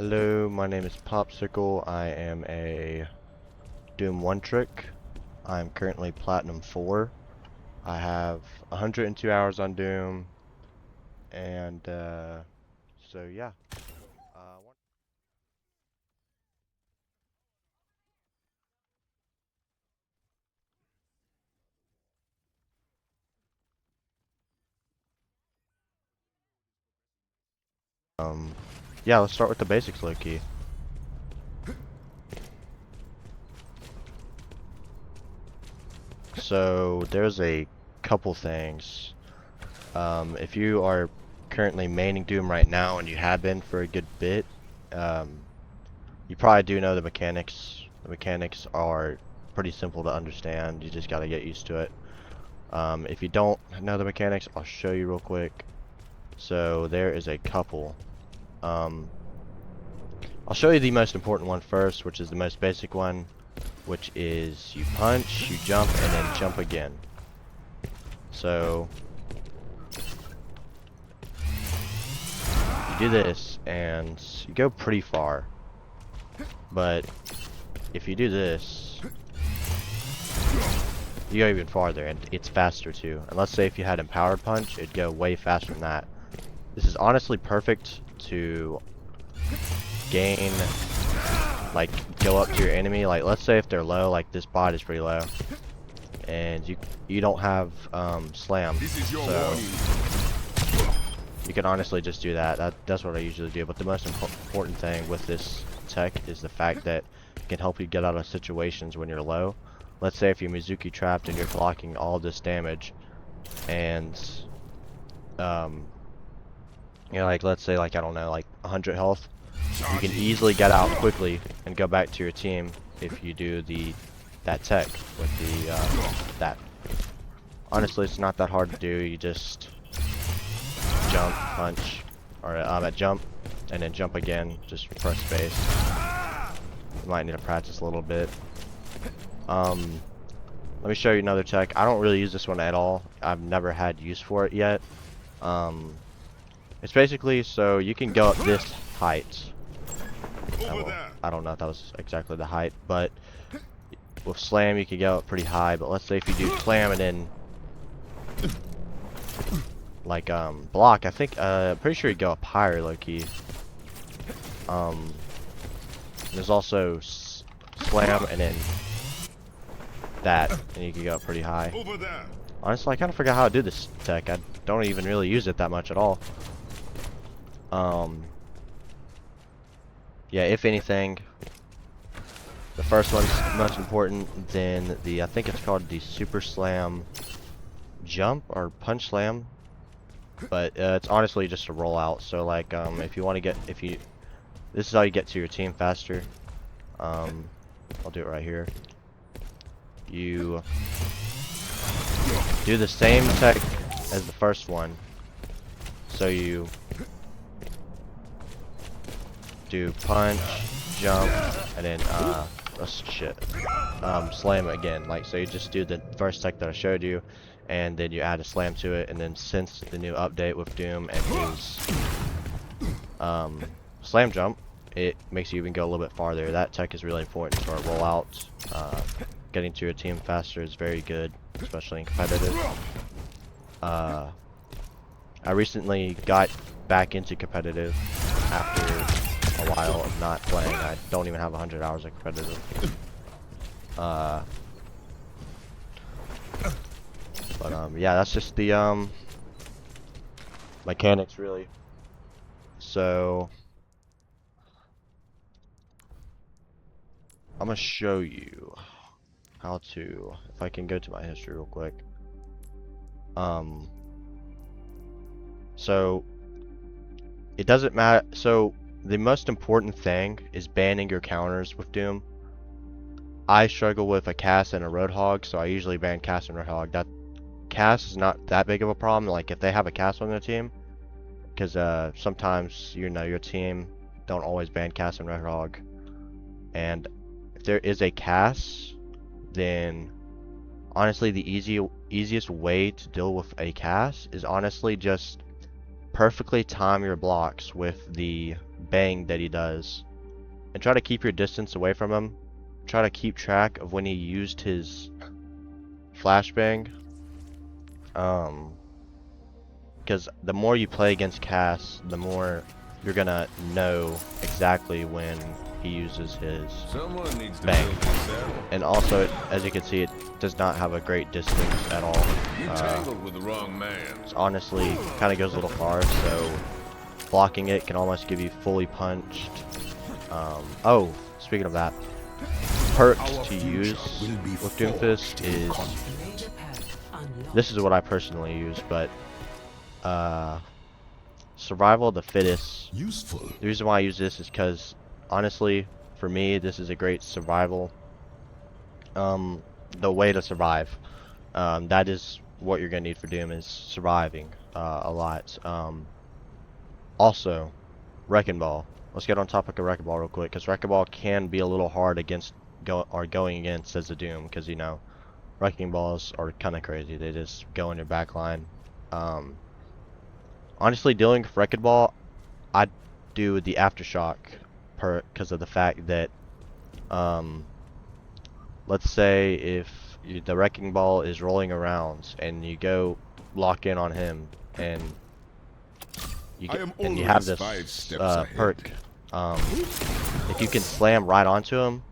Hello, my name is Popsicle. I am a Doom 1 trick. I'm currently Platinum 4. I have 102 hours on Doom, and so yeah. Uh, um, yeah, let's start with the basics, low-key. So there's a couple things. If you are currently maining Doom right now, and you have been for a good bit, um, you probably do know the mechanics. The mechanics are pretty simple to understand. You just gotta get used to it. If you don't know the mechanics, I'll show you real quick. So there is a couple. Um, I'll show you the most important one first, which is the most basic one, which is you punch, you jump, and then jump again. So you do this, and you go pretty far. But if you do this, you go even farther, and it's faster too. And let's say if you had Empowered Punch, it'd go way faster than that. This is honestly perfect to gain, like, go up to your enemy. Like, let's say if they're low, like this bot is pretty low, and you don't have slam, so you can honestly just do that. That's what I usually do. But the most important thing with this tech is the fact that it can help you get out of situations when you're low. Let's say if you're Mizuki trapped and you're blocking all this damage, and you know, like, let's say, like, I don't know, like 100 health, you can easily get out quickly and go back to your team if you do that tech with that. Honestly, it's not that hard to do. You just jump, punch, or jump, and then jump again. Just press space. You might need to practice a little bit. Let me show you another tech. I don't really use this one at all. I've never had use for it yet. It's basically so you can go up this height. I don't know if that was exactly the height, but with slam you can go up pretty high. But let's say if you do slam and then like block, I think I'm pretty sure you go up higher, low key. There's also slam and then that, and you can go up pretty high. Honestly, I kind of forgot how to do this tech. I don't even really use it that much at all. Yeah, if anything, the first one's most important, then I think it's called the Super Slam Jump or Punch Slam, but it's honestly just a rollout. So like, if you want to this is how you get to your team faster. I'll do it right here. You do the same tech as the first one, so you do punch, jump, and then slam again. Like, so you just do the first tech that I showed you, and then you add a slam to it. And then since the new update with Doom and his slam jump, it makes you even go a little bit farther. That tech is really important for a rollout. Getting to your team faster is very good, especially in competitive. I recently got back into competitive after a while of not playing. I don't even have 100 hours of competitive. Yeah, that's just the mechanics really. So I'm gonna show you how to, if I can go to my history real quick. So it doesn't matter. So the most important thing is banning your counters with Doom. I struggle with a Cass and a Roadhog, so I usually ban Cass and Roadhog. That Cass is not that big of a problem, like if they have a Cass on their team, because sometimes, you know, your team don't always ban Cass and Roadhog. And if there is a Cass, then honestly the easiest way to deal with a Cass is honestly just perfectly time your blocks with the bang that he does, and try to keep your distance away from him. Try to keep track of when he used his flashbang. Because the more you play against Cass, the more you're gonna know exactly when he uses his bang. And also, as you can see, it does not have a great distance at all. You tangled with the wrong man. It's honestly kind of goes a little far, so blocking it can almost give you fully punched. Oh, speaking of that, perks to use with Doomfist is, this is what I personally use, but survival of the fittest. Useful. The reason why I use this is because, honestly, for me, this is a great survival. The way to survive. That is what you're gonna need for Doom, is surviving a lot. Also, Wrecking Ball. Let's get on topic of Wrecking Ball real quick, because Wrecking Ball can be a little hard against going against as a Doom, because you know, Wrecking Balls are kind of crazy. They just go in your back line. Honestly, dealing with Wrecking Ball, I do the Aftershock because of the fact that, let's say if the Wrecking Ball is rolling around and you go lock in on him, and you have this perk, if you can slam right onto him,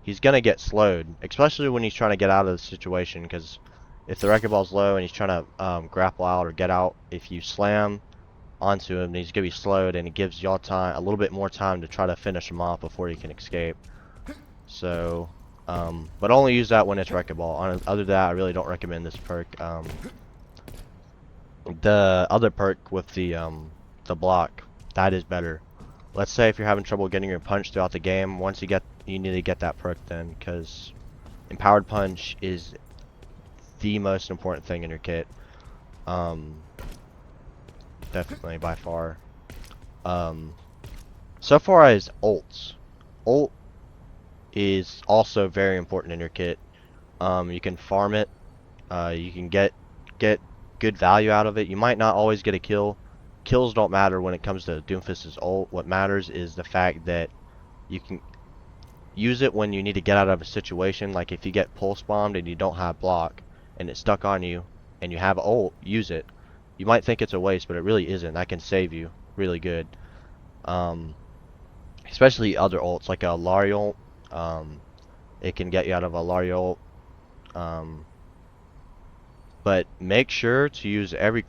he's gonna get slowed, especially when he's trying to get out of the situation. Because if the Wrecking Ball's low and he's trying to grapple out or get out, if you slam onto him, he's gonna be slowed, and it gives y'all time, a little bit more time, to try to finish him off before he can escape. So, but only use that when it's Wrecking Ball. Other than that, I really don't recommend this perk. The other perk with the block, that is better. Let's say if you're having trouble getting your punch throughout the game, you need to get that perk then, because Empowered Punch is the most important thing in your kit. Definitely by far. So far as ults, ult is also very important in your kit. You can farm it. You can get good value out of it. You might not always get a kill. Kills don't matter when it comes to Doomfist's ult. What matters is the fact that you can use it when you need to get out of a situation. Like if you get pulse bombed and you don't have block, and it's stuck on you, and you have ult, use it. You might think it's a waste, but it really isn't. That can save you really good. Especially other ults, like a Lari ult. It can get you out of a Lari ult. But make sure to use every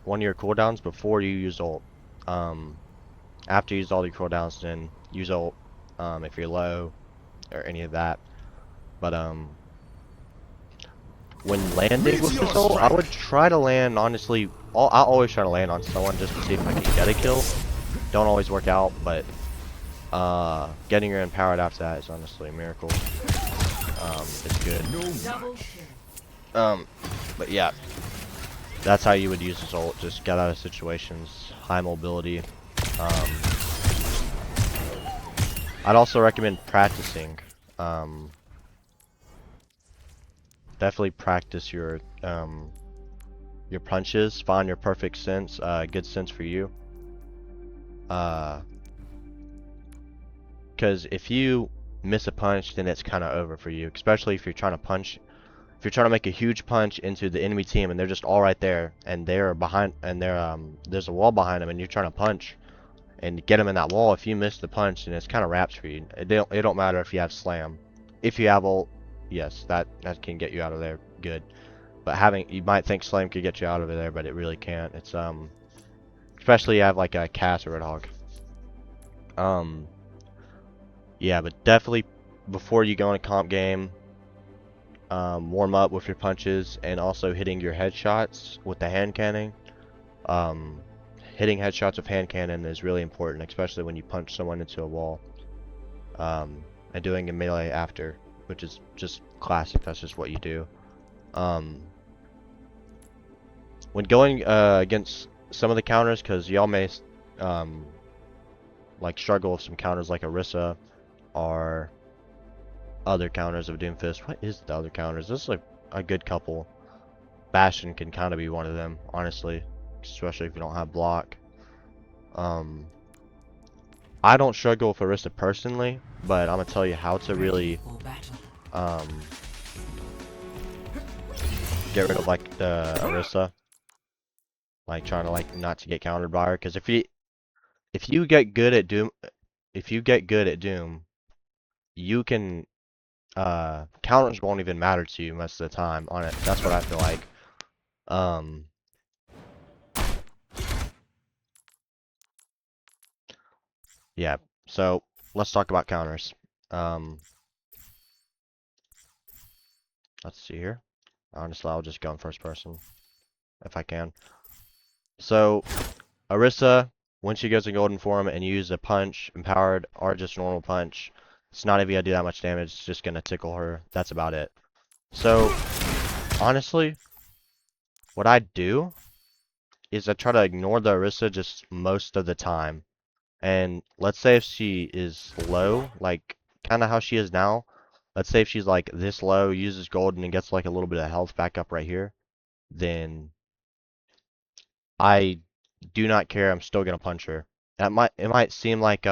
one of your cooldowns before you use ult. After you use all your cooldowns, then use ult if you're low or any of that. But when landing with this ult, I would try to land, honestly, I always try to land on someone just to see if I can get a kill. Don't always work out, but getting her empowered after that is honestly a miracle. It's good. But yeah, that's how you would use this ult. Just get out of situations, high mobility. I'd also recommend practicing. Definitely practice your punches. Find your perfect sense, good sense for you. Because if you miss a punch, then it's kind of over for you. Especially if you're trying to punch. If you're trying to make a huge punch into the enemy team and they're just all right there, and they're behind, and there's a wall behind them, and you're trying to punch and get them in that wall. If you miss the punch, then it's kind of wraps for you. It don't matter if you have slam. If you have ult, yes, that can get you out of there good. But you might think slam could get you out of there, but it really can't. It's especially you have like a Cass or a Roadhog. Yeah, but definitely before you go in a comp game, warm up with your punches, and also hitting your headshots with the hand cannon. Hitting headshots with hand cannon is really important, especially when you punch someone into a wall. And doing a melee after, which is just classic. That's just what you do. When going against some of the counters, because y'all may like struggle with some counters like Orisa or other counters of Doomfist. What is the other counters? This is like a good couple. Bastion can kind of be one of them, honestly, especially if you don't have block. I don't struggle with Orisa personally, but I'm gonna tell you how to really um get rid of like the Orisa, like trying to like not to get countered by her. Because if you get good at Doom, if you get good at Doom, you can counters won't even matter to you most of the time on it. That's what I feel like. Um, yeah. So let's talk about counters. Um, let's see here. Honestly, I'll just go in first person if I can. So Orisa, when she goes in golden form and you use a punch, empowered, or just normal punch, it's not even gonna do that much damage. It's just gonna tickle her. That's about it. So honestly, what I do is I try to ignore the Orisa just most of the time. And let's say if she is low, like kind of how she is now, let's say if she's like this low, uses golden and gets like a little bit of health back up right here, then I do not care. I'm still gonna punch her. It might seem like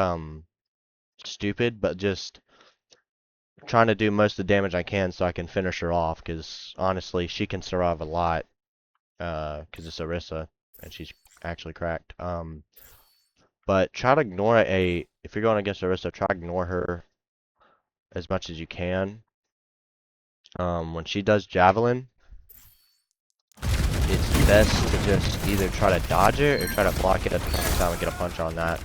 stupid, but just trying to do most of the damage I can so I can finish her off. Because honestly, she can survive a lot. Because it's Orisa and she's actually cracked. But try to ignore if you're going against Orisa, try to ignore her as much as you can. When she does javelin, it's best to just either try to dodge it or try to block it at the same time and get a punch on that.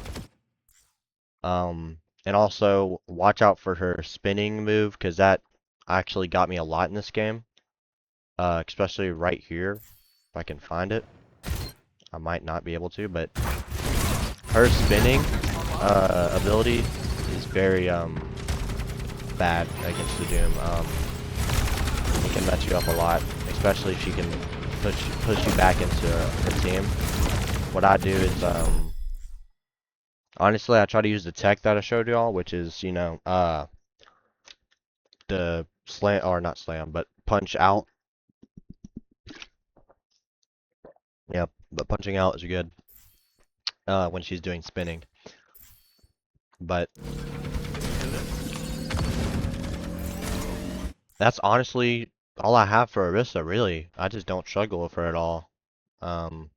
And also watch out for her spinning move because that actually got me a lot in this game. Especially right here, if I can find it. I might not be able to, but her spinning ability is very bad against the Doom. It can mess you up a lot, especially if she can push you back into her team. What I do is honestly I try to use the tech that I showed y'all, which is the slam or not slam, but punch out. Yep, but punching out is good when she's doing spinning. But that's honestly all I have for Orisa, really. I just don't struggle with her at all. Um,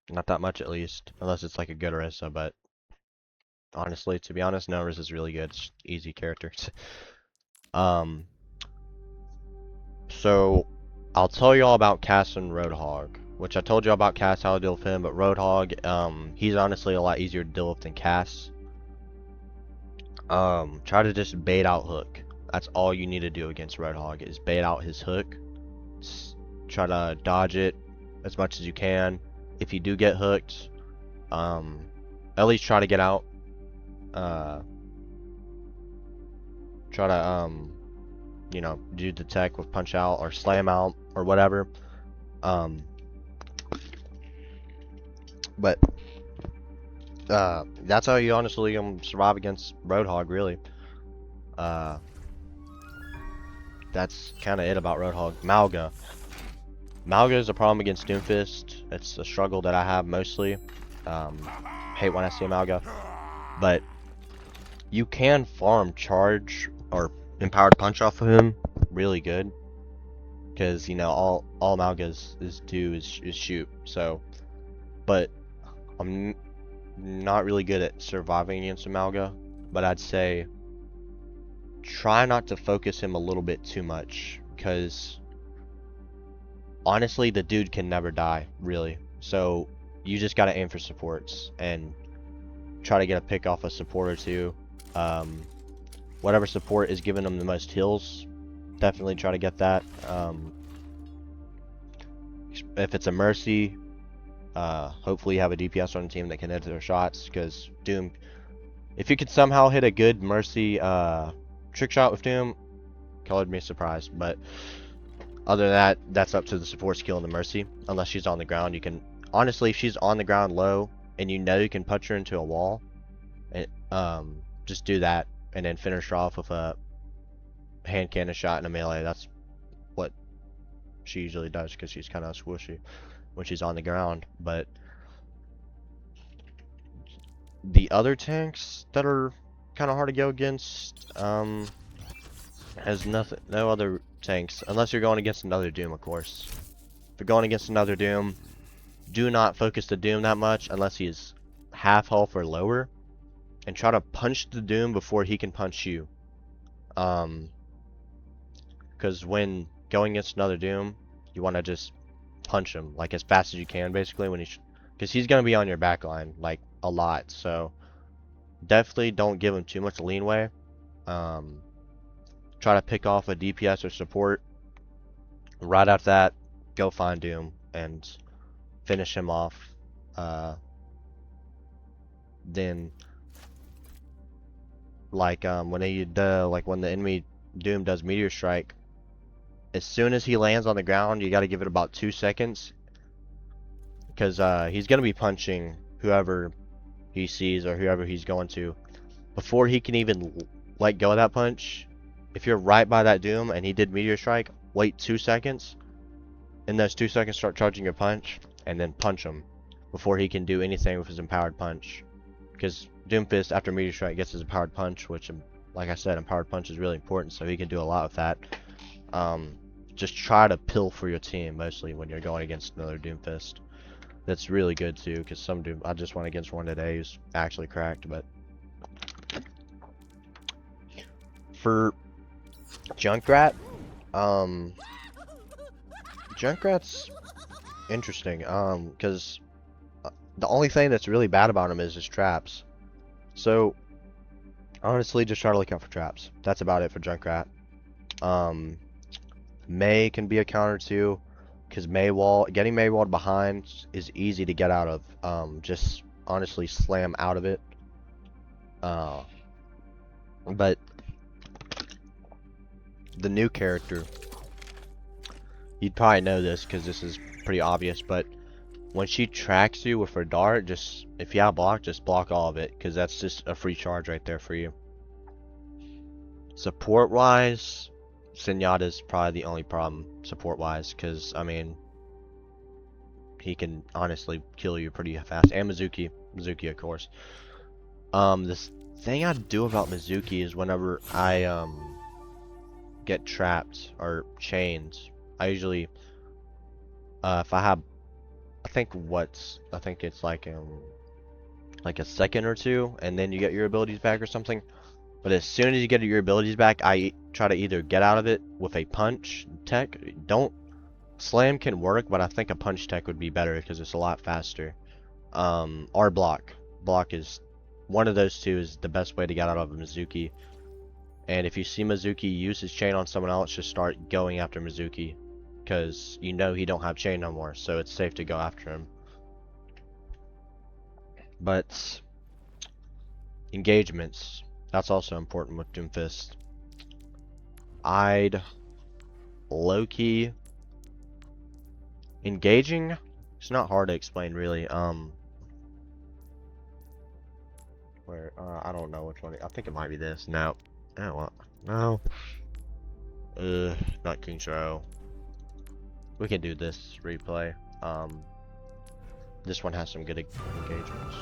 not that much at least, unless it's like a good Orisa, but honestly, to be honest, no, Orisa's really good. It's easy characters. Um, so I'll tell you all about Cass and Roadhog, which I told you about Cass, how to deal with him, but Roadhog, he's honestly a lot easier to deal with than Cass. Try to just bait out hook. That's all you need to do against Roadhog is bait out his hook. Try to dodge it as much as you can. If you do get hooked, at least try to get out. Uh, try to do the tech with punch out or slam out or whatever. Um, but that's how you honestly survive against Roadhog, really. Uh, that's kind of it about Roadhog. Malga. Malga is a problem against Doomfist. It's a struggle that I have mostly. Hate when I see Malga. But you can farm charge or empowered punch off of him really good. Because, all Malga is do is shoot. So, but I'm not really good at surviving against Malga. But I'd say try not to focus him a little bit too much. Because honestly, the dude can never die, really. So you just gotta aim for supports and try to get a pick off a support or two. Whatever support is giving them the most heals, definitely try to get that. If it's a Mercy, hopefully you have a DPS on the team that can hit their shots, because Doom, if you could somehow hit a good Mercy trick shot with Doom, colored me surprised, but other than that, that's up to the support skill and the Mercy. Unless she's on the ground, you can honestly, if she's on the ground low and you can punch her into a wall, and just do that and then finish her off with a hand cannon shot and a melee. That's what she usually does because she's kind of squishy when she's on the ground. But the other tanks that are kind of hard to go against, has nothing, no other tanks, unless you're going against another Doom, of course. If you're going against another Doom, do not focus the Doom that much unless he is half health or lower, and try to punch the Doom before he can punch you. Because when going against another Doom, you want to just punch him like as fast as you can, basically, when because he's gonna be on your back line like a lot. So definitely don't give him too much leeway. Try to pick off a DPS or support. Right after that, go find Doom and finish him off. Then like when the enemy Doom does meteor strike, as soon as he lands on the ground, you got to give it about 2 seconds, because he's gonna be punching whoever he sees or whoever he's going to before he can even let go of that punch. If you're right by that Doom and he did meteor strike, wait 2 seconds. In those 2 seconds, start charging your punch and then punch him before he can do anything with his empowered punch. Because Doomfist, after meteor strike, gets his empowered punch, which, like I said, empowered punch is really important, so he can do a lot with that. Just try to pill for your team mostly when you're going against another Doomfist. That's really good too, because some Doom. I just went against one today who's actually cracked, but for Junkrat, Junkrat's interesting, because the only thing that's really bad about him is his traps. So honestly, just try to look out for traps. That's about it for Junkrat. May can be a counter too, because getting May walled behind is easy to get out of. Just honestly slam out of it. But the new character, you'd probably know this because this is pretty obvious, but when she tracks you with her dart, just if you have block, just block all of it, because that's just a free charge right there for you. Support wise, Zenyatta's probably the only problem support wise, because I mean he can honestly kill you pretty fast, and Mizuki of course. This thing I do about Mizuki is whenever I get trapped or chained, I usually if I have, I think it's like a second or two, and then you get your abilities back or something. But as soon as you get your abilities back, I try to either get out of it with a punch tech. Slam can work, but I think a punch tech would be better because it's a lot faster. Or block. Block is one of those two is the best way to get out of a Mizuki. And if you see Mizuki use his chain on someone else, just start going after Mizuki, because you know he don't have chain no more, so it's safe to go after him. But engagements, that's also important with Doomfist. I'd low-key engaging, it's not hard to explain really. Where I don't know which one. I think it might be this. No. Oh, well, no. Not King's Row. We can do this replay. This one has some good engagements.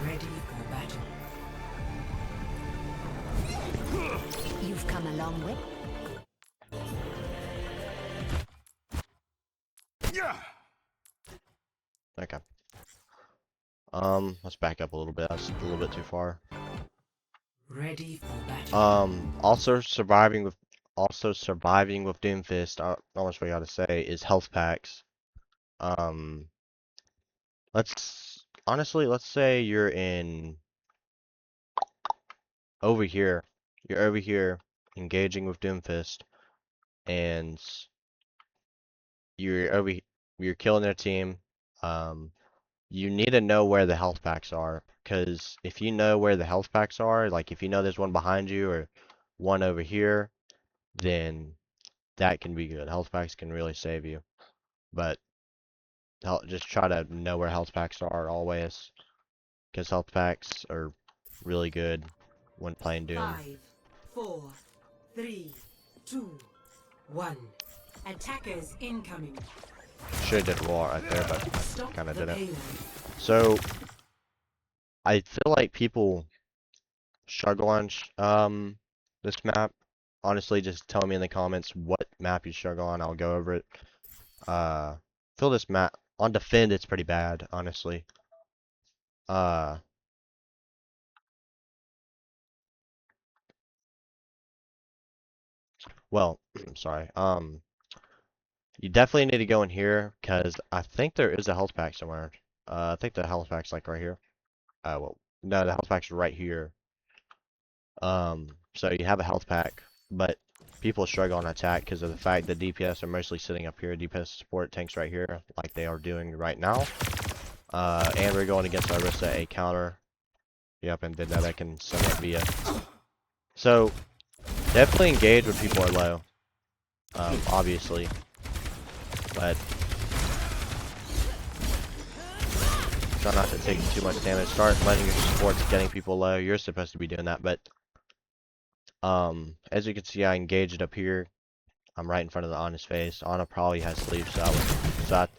Ready for battle. You've come a long way. Okay. Let's back up a little bit. That's a little bit too far. Ready for battle. Also surviving with Doomfist, I almost forgot to say, is health packs. Let's say you're in over here. You're over here engaging with Doomfist, and you're killing their team. You need to know where the health packs are, because if you know where the health packs are, like if you know there's one behind you or one over here, then that can be good. Health packs can really save you. But just try to know where health packs are always, because health packs are really good when playing Doom. 5, 4, 3, 2, 1. Attackers incoming. Should have did wall right there, but Stop kind of the didn't. payload. So I feel like people struggle on this map. Honestly, just tell me in the comments what map you struggle on. I'll go over it. Feel this map on defend. It's pretty bad, honestly. Uh, well, sorry. You definitely need to go in here because I think there is a health pack somewhere. I think the health pack's like right here. Well, no, the health pack's right here. So you have a health pack, but people struggle on attack because of the fact that DPS are mostly sitting up here. DPS support tanks right here, like they are doing right now. And we're going against Orisa, a counter. Yep, and Vendetta can somewhat be a. So definitely engage when people are low. Obviously, but try not to take too much damage. Start letting your supports getting people low. You're supposed to be doing that, but as you can see, I engaged up here. I'm right in front of the Ana's face. Ana probably has sleep, so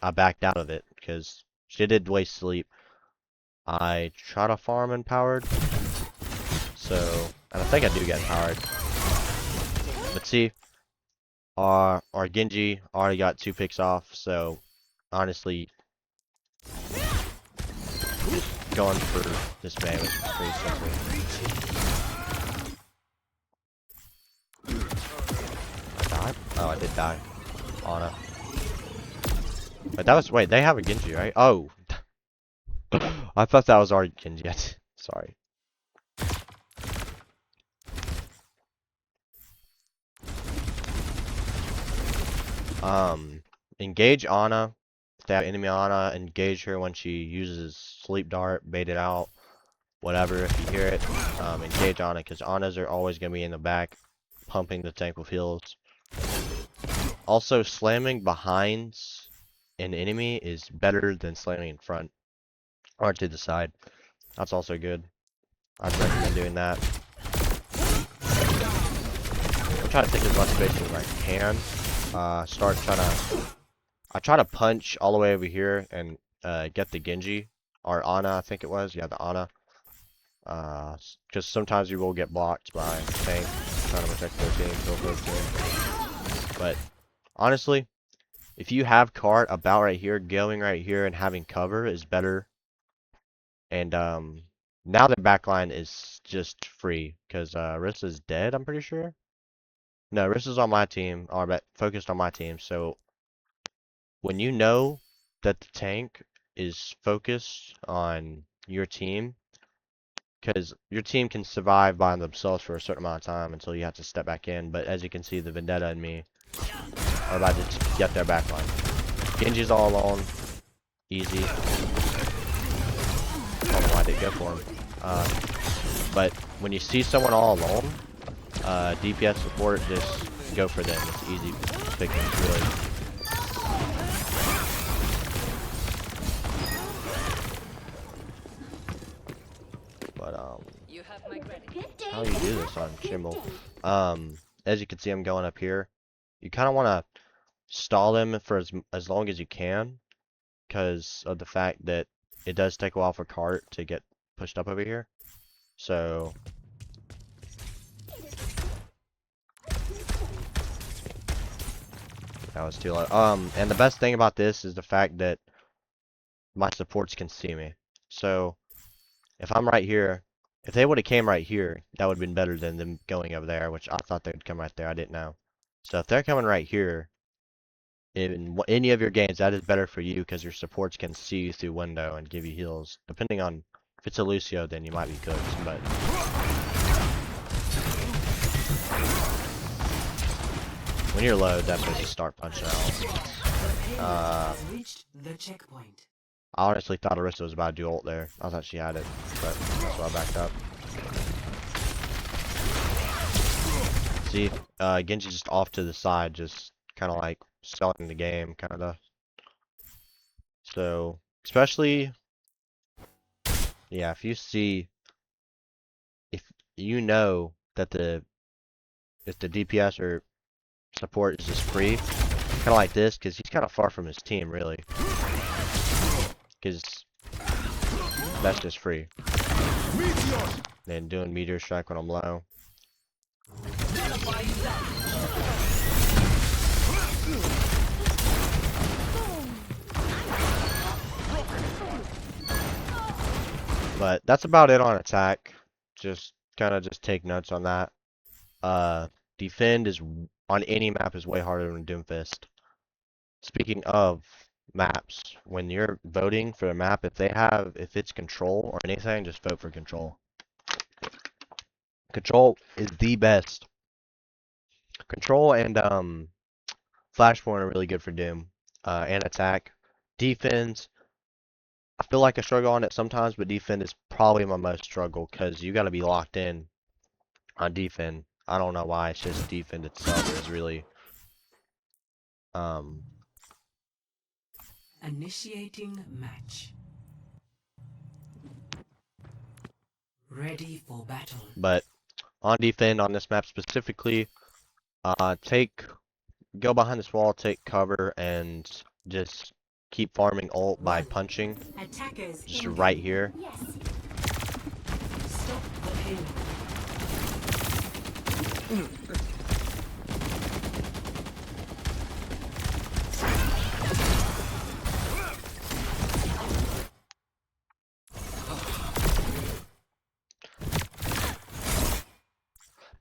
I backed out of it because she did waste sleep. I try to farm empowered, and I think I do get empowered. But see, our Genji already got 2 picks off, so honestly, going for this man was pretty simple. I died? Oh, I did die. Ana. But that was, wait, they have a Genji, right? Oh. I thought that was already Genji. Sorry. Engage Ana. If they have enemy Ana, engage her when she uses sleep dart, bait it out, whatever. If you hear it, engage Ana, because Anas are always going to be in the back, pumping the tank with heals. Also, slamming behind an enemy is better than slamming in front or to the side. That's also good. I'd recommend doing that. I'm trying to take as much space as I can. I try to punch all the way over here and get the Genji or Ana, I think it was. Yeah, the Ana. Because sometimes you will get blocked by tank trying to protect their team, kill their team. But honestly, if you have cart about right here, going right here and having cover is better. And now the backline is just free because Risa's dead, I'm pretty sure. No, Risa's on my team, or focused on my team. So when you know that the tank is focused on your team, because your team can survive by themselves for a certain amount of time until you have to step back in. But as you can see, the Vendetta and me are about to get their backline. Genji's all alone. Easy. I don't know why I didn't go for him. But when you see someone all alone, DPS support, just go for them. It's easy pickings, really. But, how do you do this on Chimbal? As you can see, I'm going up here. You kind of want to stall them for as long as you can, because of the fact that it does take a while for cart to get pushed up over here. So that was too low. And the best thing about this is the fact that my supports can see me. So if I'm right here, if they would have came right here, that would have been better than them going over there, which I thought they'd come right there. I didn't know. So if they're coming right here, in any of your games, that is better for you because your supports can see you through window and give you heals. Depending on if it's a Lucio, then you might be cooked. But when you're low, definitely just start punching out. I honestly thought Orisa was about to do ult there. I thought she had it, but so I backed up. See, Genji's just off to the side, just kind of like selling the game, kind of. So, especially, yeah, if you know that if the DPS or support is just free, kind of like this, because he's kind of far from his team, really. Because that's just free. Then doing meteor strike when I'm low. But that's about it on attack. Just kind of just take notes on that. Defend is on any map is way harder than doomfist. Speaking of maps, when you're voting for a map, if it's control or anything, just vote for control. Control is the best. Control and Flashpoint are really good for Doom. And attack. Defense, I feel like I struggle on it sometimes, but defend is probably my most struggle because you got to be locked in on defend. I don't know why, it's just defend itself is really um Initiating match. Ready for battle. but on defend on this map specifically, go behind this wall, take cover, and just keep farming ult by punching. Attackers Just incoming. right here. Yes. Stop the payload.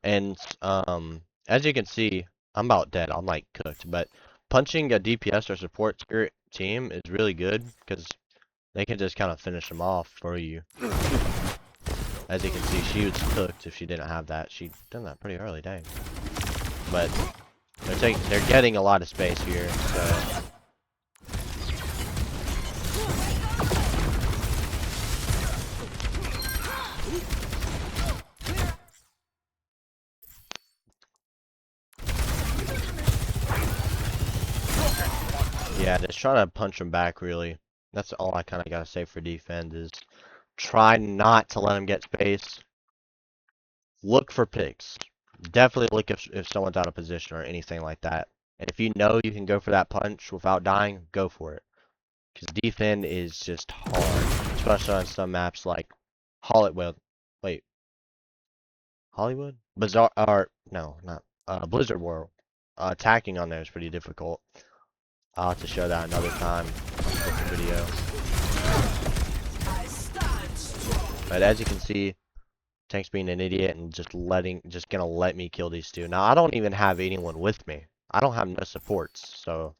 And as you can see, I'm about dead. I'm like cooked. But punching a DPS or support spirit team is really good because they can just kind of finish them off for you. As you can see, she was cooked if she didn't have that. She done that pretty early, dang. But they're getting a lot of space here, so. Yeah, just try to punch them back, really. That's all I kind of gotta say for defend is try not to let them get space. Look for picks. Definitely look if someone's out of position or anything like that. And if you know you can go for that punch without dying, go for it. Because defend is just hard, especially on some maps like Hollywood. Wait, Hollywood? Bizarre, or no, not Blizzard World. Attacking on there is pretty difficult. I'll have to show that another time on a different video. But as you can see, Tank's being an idiot and just gonna let me kill these two. Now I don't even have anyone with me. I don't have no supports, so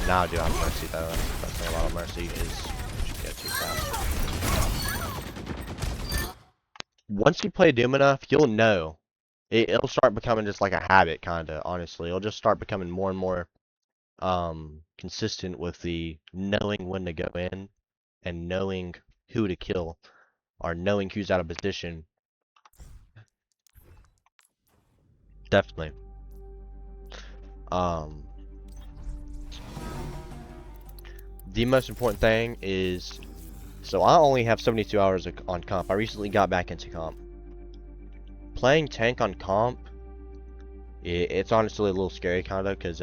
now I do have mercy though. That's the thing about mercy is you should get too fast. Once you play Doom enough, you'll know. It'll start becoming just like a habit, kinda. Honestly, it'll just start becoming more and more consistent with the knowing when to go in and knowing who to kill or knowing who's out of position. Definitely. The most important thing is, so I only have 72 hours on comp. I recently got back into comp. Playing tank on comp, it's honestly a little scary kind of, because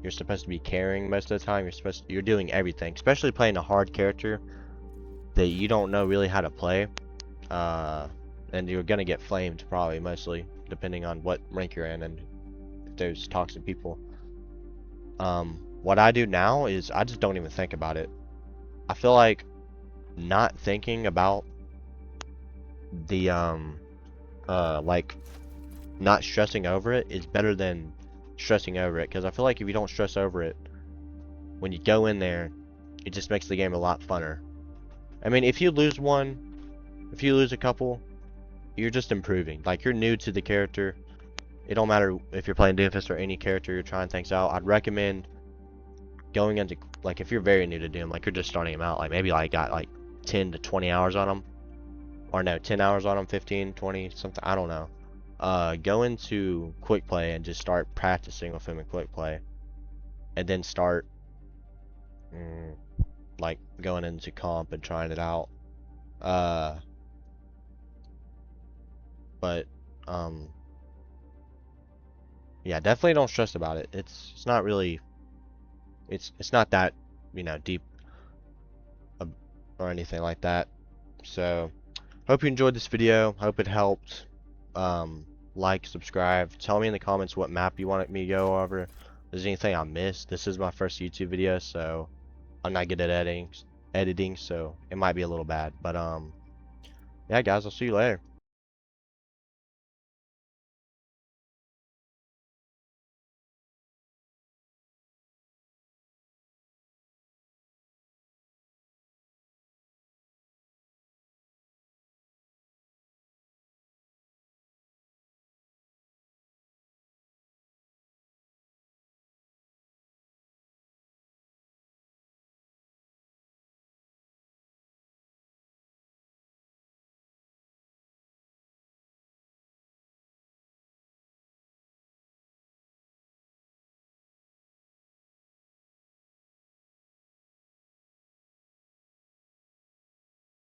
you're supposed to be carrying most of the time. You're doing everything, especially playing a hard character that you don't know really how to play. And you're gonna get flamed probably, mostly depending on what rank you're in and if there's toxic people. What I do now is I just don't even think about it. I feel like not thinking about the like not stressing over it is better than stressing over it, because I feel like if you don't stress over it when you go in there, it just makes the game a lot funner. I mean, if you lose a couple, you're just improving. Like, you're new to the character. It don't matter if you're playing Doomfist or any character, you're trying things out. I'd recommend going into, like, if you're very new to Doom, like you're just starting them out, like maybe like got like 10 to 20 hours on them, or no, 10 hours on them, 15, 20, something, I don't know. Go into quick play and just start practicing with him in quick play, and then start like going into comp and trying it out. But yeah, definitely don't stress about it. It's not really, it's not that, you know, deep or anything like that. So, hope you enjoyed this video. Hope it helped. Like, subscribe. Tell me in the comments what map you wanted me to go over. If there's anything I missed. This is my first YouTube video, so I'm not good at editing, so it might be a little bad. But yeah, guys, I'll see you later.